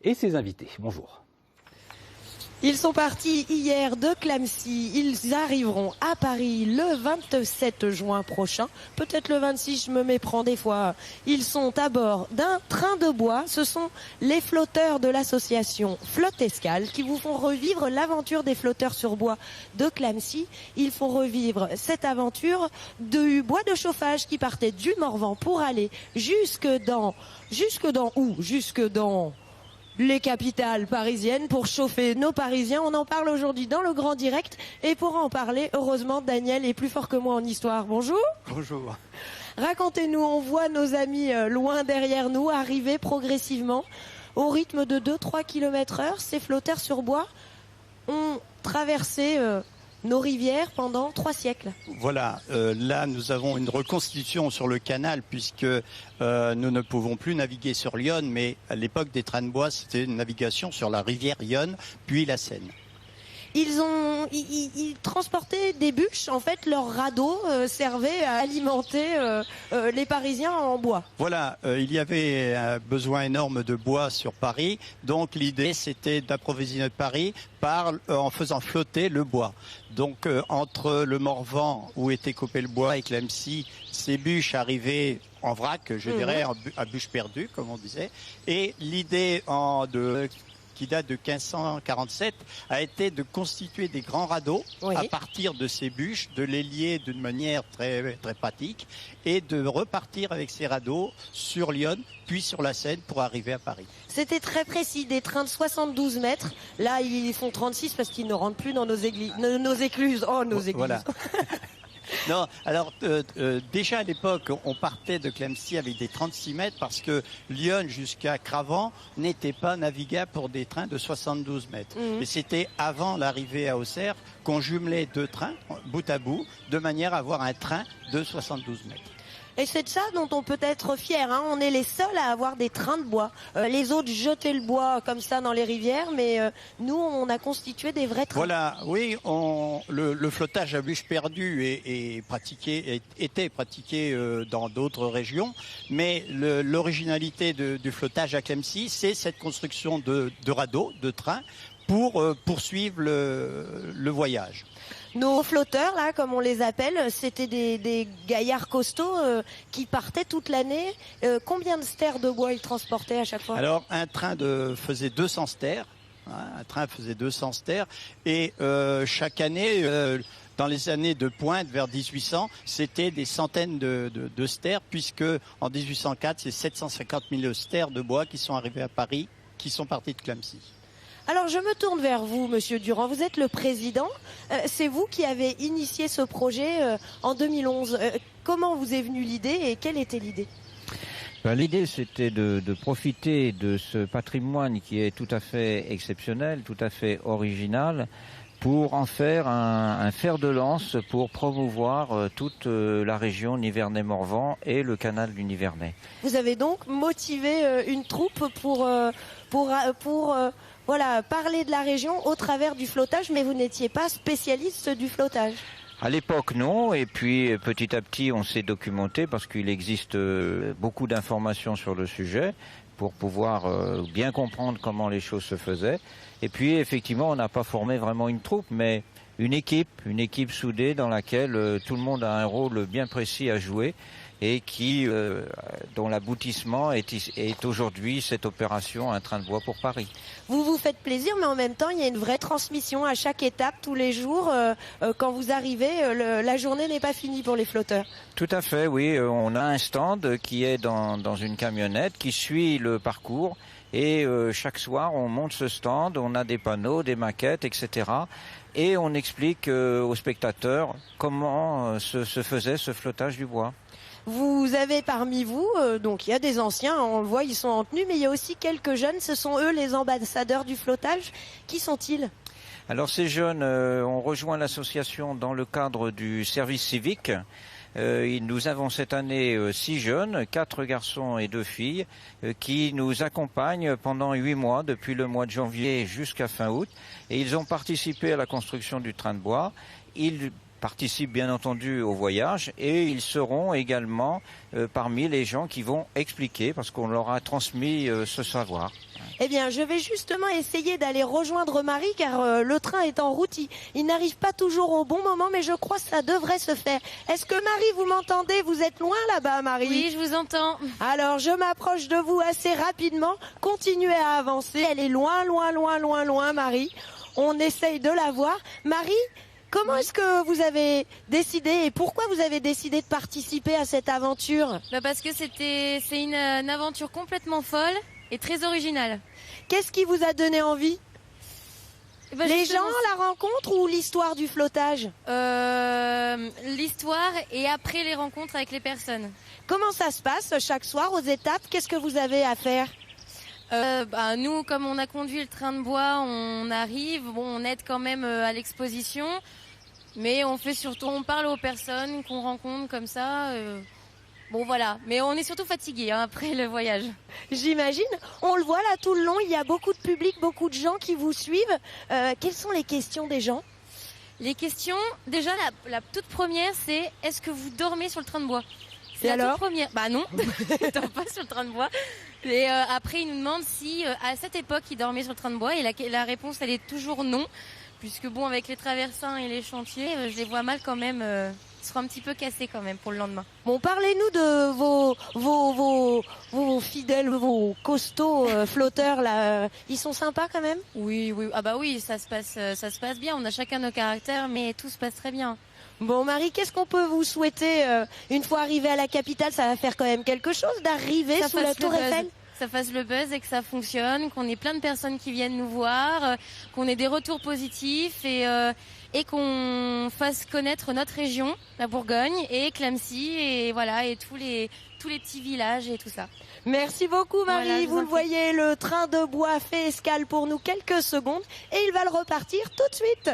et ses invités. Bonjour. Ils sont partis hier de Clamecy, ils arriveront à Paris le 27 juin prochain, peut-être le 26, je me méprends des fois. Ils sont à bord d'un train de bois, ce sont les flotteurs de l'association Flotte Escale qui vous font revivre l'aventure des flotteurs sur bois de Clamecy. Ils font revivre cette aventure du bois de chauffage qui partait du Morvan pour aller jusque dans les capitales parisiennes pour chauffer nos Parisiens. On en parle aujourd'hui dans le Grand Direct. Et pour en parler, heureusement, Daniel est plus fort que moi en histoire. Bonjour. Bonjour. Racontez-nous, on voit nos amis loin derrière nous arriver progressivement au rythme de 2-3 km/h. Ces flotteurs sur bois ont traversé nos rivières pendant 3 siècles. Voilà, là nous avons une reconstitution sur le canal puisque nous ne pouvons plus naviguer sur l'Yonne, mais à l'époque des trains de bois, c'était une navigation sur la rivière Yonne, puis la Seine. Ils transportaient des bûches, en fait leur radeau servait à alimenter les Parisiens en bois. Voilà, il y avait un besoin énorme de bois sur Paris, donc l'idée c'était d'approvisionner Paris en faisant flotter le bois. Donc entre le Morvan où était coupé le bois et Clamecy, ces bûches arrivaient en vrac, je dirais, à bûche perdue comme on disait, et l'idée qui date de 1547, a été de constituer des grands radeaux à partir de ces bûches, de les lier d'une manière très, très pratique et de repartir avec ces radeaux sur Lyon, puis sur la Seine pour arriver à Paris. C'était très précis, des trains de 72 mètres. Là, ils font 36 parce qu'ils ne rentrent plus dans nos églises. Nos écluses. Oh, nos églises. Voilà. Non, alors déjà à l'époque, on partait de Clamecy avec des 36 mètres parce que Lyon jusqu'à Cravant n'était pas navigable pour des trains de 72 mètres. Et c'était avant l'arrivée à Auxerre qu'on jumelait 2 trains bout à bout de manière à avoir un train de 72 mètres. Et c'est de ça dont on peut être fier. Hein. On est les seuls à avoir des trains de bois. Les autres jetaient le bois comme ça dans les rivières, mais nous, on a constitué des vrais trains. Voilà, oui, le flottage à bûche perdue était pratiqué dans d'autres régions, mais l'originalité du flottage à Clamecy, c'est cette construction de radeaux, de trains, pour poursuivre le voyage. Nos flotteurs, là, comme on les appelle, c'était des gaillards costauds qui partaient toute l'année. Combien de stères de bois ils transportaient à chaque fois? Alors, un train faisait 200 stères. Un train faisait 200 stères. Et chaque année, dans les années de pointe, vers 1800, c'était des centaines de stères, puisque en 1804, c'est 750 000 stères de bois qui sont arrivés à Paris, qui sont partis de Clamecy. Alors je me tourne vers vous, Monsieur Durand. Vous êtes le président. C'est vous qui avez initié ce projet en 2011. Comment vous est venue l'idée et quelle était l'idée? L'idée, c'était de profiter de ce patrimoine qui est tout à fait exceptionnel, tout à fait original, pour en faire un fer de lance pour promouvoir toute la région Nivernais-Morvan et le canal du Nivernais. Vous avez donc motivé une troupe pour voilà, parler de la région au travers du flottage, mais vous n'étiez pas spécialiste du flottage. À l'époque, non, et puis petit à petit, on s'est documenté parce qu'il existe beaucoup d'informations sur le sujet pour pouvoir bien comprendre comment les choses se faisaient. Et puis, effectivement, on n'a pas formé vraiment une troupe, mais une équipe soudée dans laquelle tout le monde a un rôle bien précis à jouer et dont l'aboutissement est aujourd'hui cette opération Un train de bois pour Paris. Vous vous faites plaisir, mais en même temps, il y a une vraie transmission à chaque étape, tous les jours. Quand vous arrivez, la journée n'est pas finie pour les flotteurs. Tout à fait, oui. On a un stand qui est dans une camionnette qui suit le parcours. Et chaque soir, on monte ce stand, on a des panneaux, des maquettes, etc. Et on explique aux spectateurs comment se faisait ce flottage du bois. Vous avez parmi vous, donc il y a des anciens, on le voit, ils sont en tenue, mais il y a aussi quelques jeunes, ce sont eux les ambassadeurs du flottage. Qui sont-ils? Alors ces jeunes ont rejoint l'association dans le cadre du service civique. Nous avons cette année 6 jeunes, 4 garçons et 2 filles, qui nous accompagnent pendant 8 mois, depuis le mois de janvier jusqu'à fin août. Et ils ont participé à la construction du train de bois. Ils participent bien entendu au voyage et ils seront également parmi les gens qui vont expliquer parce qu'on leur a transmis ce savoir. Eh bien, je vais justement essayer d'aller rejoindre Marie car le train est en route. Il n'arrive pas toujours au bon moment, mais je crois que ça devrait se faire. Est-ce que Marie, vous m'entendez? Vous êtes loin là-bas, Marie? Oui, je vous entends. Alors, je m'approche de vous assez rapidement. Continuez à avancer. Elle est loin, loin, loin, loin, loin, Marie. On essaye de la voir. Marie, comment est-ce que vous avez décidé et pourquoi vous avez décidé de participer à cette aventure? Parce que c'est une aventure complètement folle et très originale. Qu'est-ce qui vous a donné envie? Les gens, la rencontre ou l'histoire du flottage? L'histoire et après les rencontres avec les personnes. Comment ça se passe chaque soir aux étapes? Qu'est-ce que vous avez à faire? Nous, comme on a conduit le train de bois, on arrive, on aide quand même à l'exposition, mais on parle aux personnes qu'on rencontre comme ça. Voilà, mais on est surtout fatigué après le voyage. J'imagine. On le voit là tout le long, il y a beaucoup de public, beaucoup de gens qui vous suivent. Quelles sont les questions des gens? Les questions, déjà la toute première, c'est est-ce que vous dormez sur le train de bois? Et alors? Toute première. Non, ils dorment pas sur le train de bois. Et après, ils nous demandent si à cette époque ils dormaient sur le train de bois, et la réponse elle est toujours non, puisque avec les traversins et les chantiers, je les vois mal quand même. Ils seront un petit peu cassés quand même pour le lendemain. Bon, parlez-nous de vos fidèles, vos costauds flotteurs là. Ils sont sympas quand même? Oui. Oui, ça se passe bien. On a chacun nos caractères, mais tout se passe très bien. Bon, Marie, qu'est-ce qu'on peut vous souhaiter une fois arrivé à la capitale? Ça va faire quand même quelque chose d'arriver sous la Tour Eiffel. Ça fasse le buzz et que ça fonctionne, qu'on ait plein de personnes qui viennent nous voir, qu'on ait des retours positifs et qu'on fasse connaître notre région, la Bourgogne et Clamecy et voilà et tous les petits villages et tout ça. Merci beaucoup, Marie. Voilà, vous le voyez, le train de bois fait escale pour nous quelques secondes et il va le repartir tout de suite.